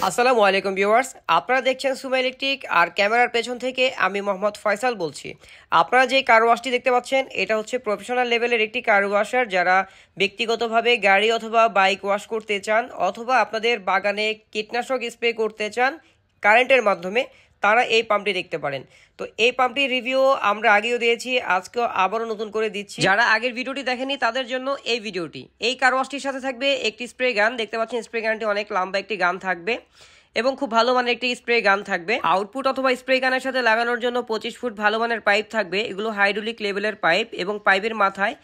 আসসালামু আলাইকুম ভিউয়ার্স, আপনারা দেখছেন সুমা ইলেকট্রিক আর ক্যামেরার পেছন থেকে আমি মোহাম্মদ ফয়সাল বলছি। আপনারা যে কার ওয়াশটি দেখতে পাচ্ছেন এটা হচ্ছে প্রফেশনাল লেভেলের একটি কার ওয়াশার। যারা ব্যক্তিগতভাবে গাড়ি অথবা বাইক ওয়াশ করতে চান অথবা আপনাদের বাগানে কীটনাশক স্প্রে করতে চান কারেন্টের মাধ্যমে, তারা এই পাম্পটি দেখতে পারেন। তো এই পাম্পটির রিভিউ আমরা আগেও দিয়েছি, আজকেও আবারও নতুন করে দিচ্ছি। যারা আগের ভিডিওটি দেখেনি তাদের জন্য এই ভিডিওটি। এই কার ওয়াশটির সাথে থাকবে একটি স্প্রে গান, দেখতে পাচ্ছেন স্প্রে গানটি অনেক লম্বা একটি গান থাকবে এবং খুব ভালো মানের একটি স্প্রে গান থাকবে। আউটপুট অথবা স্প্রে গানের সাথে লাগানোর জন্য 25 ফুট ভালো মানের পাইপ থাকবে। এগুলো হাইড্রোলিক লেভেলের পাইপ এবং পাইপের মাথায়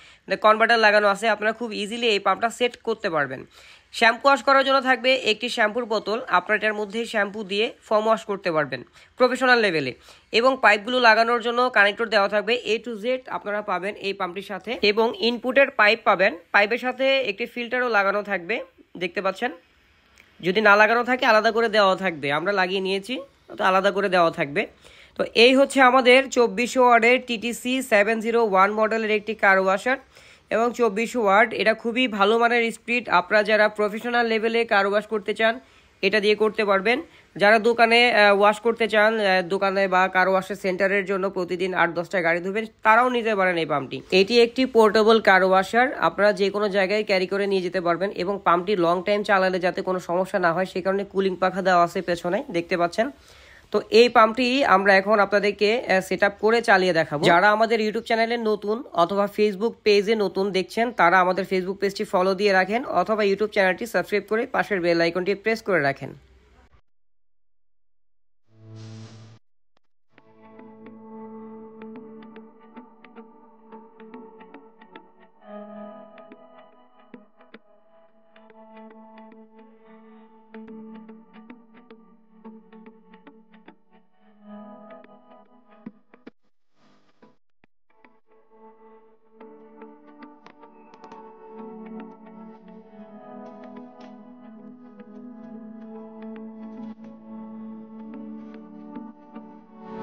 কনভার্টার লাগানো আছে। আপনারা খুব ইজিলি এই পাম্পটা সেট করতে পারবেন। শ্যাম্পু ওয়াশ করার জন্য থাকবে একটি শ্যাম্পুর বোতল, আপনারা এটার মধ্যে শ্যাম্পু দিয়ে ফর্ম ওয়াশ করতে পারবেন প্রফেশনাল লেভেলে। এবং পাইপগুলো লাগানোর জন্য কানেক্টর দেওয়া থাকবে A to Z আপনারা পাবেন এই পাম্পটির সাথে, এবং ইনপুটের পাইপ পাবেন। পাইপের সাথে একটি ফিল্টারও লাগানো থাকবে, দেখতে পাচ্ছেন। যদি না লাগানো থাকে আলাদা করে দেওয়া থাকবে, আমরা লাগিয়ে নিয়েছি তো আলাদা করে দেওয়া থাকবে। তো এই হচ্ছে আমাদের 2400 ওয়ার্ডের TTC 701 মডেলের একটি কার ওয়াশার এবং 2400 ওয়াট। এটা খুবই ভালো মানের স্পিড। আপনারা যারা প্রফেশনাল লেভেলে কার ওয়াশ করতে চান এটা দিয়ে করতে পারবেন। যারা দোকানে ওয়াশ করতে চান, দোকানে বা কার ওয়াশের সেন্টারের জন্য প্রতিদিন 8-10টা গাড়ি ধুবেন, তারাও নিতে পারেন এই পাম্পটি। এটি একটি পোর্টেবল কার ওয়াশার, আপনারা যে কোনো জায়গায় ক্যারি করে নিয়ে যেতে পারবেন। এবং পাম্পটি লং টাইম চালালে যাতে কোনো সমস্যা না হয় সেই কারণে কুলিং পাখা দেওয়া আছে পেছনে, দেখতে পাচ্ছেন। তো এই পাম্পটি আমরা এখন আপনাদেরকে সেট আপ করে চালিয়ে দেখাবো। যারা আমাদের ইউটিউব চ্যানেলে নতুন অথবা ফেসবুক পেজে নতুন দেখছেন, তারা আমাদের ফেসবুক পেজটি ফলো দিয়ে রাখেন অথবা ইউটিউব চ্যানেলটি সাবস্ক্রাইব করে পাশের বেল আইকনটি প্রেস করে রাখেন।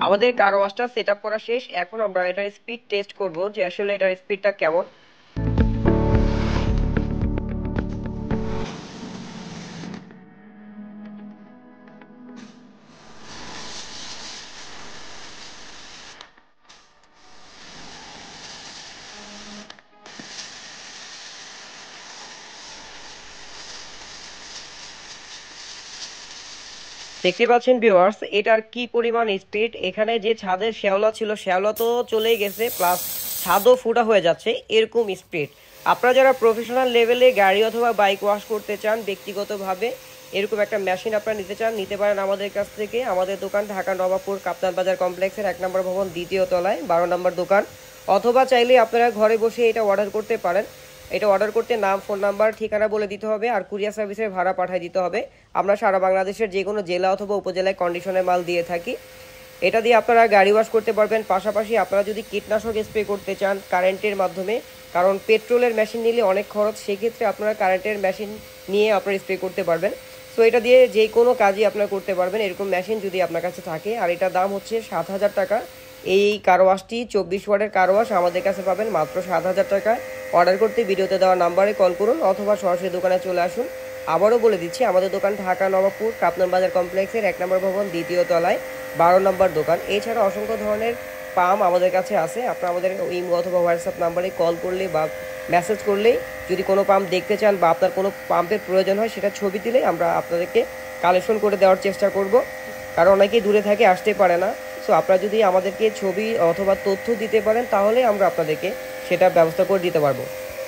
আমাদের কার ওয়াশটা সেট আপ করা শেষ। এখন আমরা এটার স্পিড টেস্ট করব যে আসলে এটার স্পিডটা কেমন। দেখতে পাচ্ছেন ভিউয়ার্স এটার কি পরিমাণ স্পিড। এখানে যে ছাদের শ্যাওলা ছিল শ্যাওলা তো চলেই গেছে, প্লাস ছাদও ফুটা হয়ে যাচ্ছে, এরকম স্পিড। আপনারা যারা প্রফেশনাল লেভেলে গাড়ি অথবা বাইক ওয়াশ করতে চান ব্যক্তিগতভাবে, এরকম একটা মেশিন আপনারা নিতে চান, নিতে পারেন আমাদের কাছ থেকে। আমাদের দোকান ঢাকা নবাবপুর কাপ্তান বাজার কমপ্লেক্সের 1 নম্বর ভবন 2য় তলায় 12 নম্বর দোকান। অথবা চাইলে আপনারা ঘরে বসে এটা অর্ডার করতে পারেন। এটা অর্ডার করতে নাম, ফোন নাম্বার, ঠিকানা বলে দিতে হবে আর কুরিয়ার সার্ভিসের ভাড়া পাঠিয়ে দিতে হবে। আমরা সারা বাংলাদেশের যে কোনো জেলা অথবা উপজেলায় কন্ডিশনে মাল দিয়ে থাকি। এটা দিয়ে আপনারা গাড়ি ওয়াশ করতে পারবেন। পাশাপাশি আপনারা যদি কীটনাশক স্প্রে করতে চান কারেন্টের মাধ্যমে, কারণ পেট্রোলের মেশিন নিলে অনেক খরচ, সেক্ষেত্রে আপনারা কারেন্টের মেশিন নিয়ে আপনারা স্প্রে করতে পারবেন। সো এটা দিয়ে যে কোনো কাজই আপনারা করতে পারবেন এরকম মেশিন যদি আপনার কাছে থাকে। আর এটার দাম হচ্ছে 7,000 টাকা। এই কার ওয়াশটি 24 ওয়াটের কার ওয়াশ আমাদের কাছে পাবেন মাত্র 7,000 টাকায়। অর্ডার করতে ভিডিওতে দেওয়া নাম্বারে কল করুন অথবা সরাসরি দোকানে চলে আসুন। আবারও বলে দিচ্ছি, আমাদের দোকান ঢাকা নবাবপুর কাপ্তান বাজার কমপ্লেক্সের 1 নম্বর ভবন 2য় তলায় 12 নম্বর দোকান। এছাড়া অসংখ্য ধরনের পাম্প আমাদের কাছে আছে। আপনারা আমাদের ইমো অথবা হোয়াটসঅ্যাপ নাম্বারে কল করলে বা মেসেজ করলেই যদি কোনো পাম্প দেখতে চান বা আপনার কোনো পাম্পের প্রয়োজন হয় সেটা ছবি দিলেই আমরা আপনাদেরকে কালেকশন করে দেওয়ার চেষ্টা করব, কারণ অনেকেই দূরে থাকে আসতে পারে না। সো আপনারা যদি আমাদেরকে ছবি অথবা তথ্য দিতে পারেন তাহলে আমরা আপনাদেরকে সেটা ব্যবস্থা করে দিতে পারবো।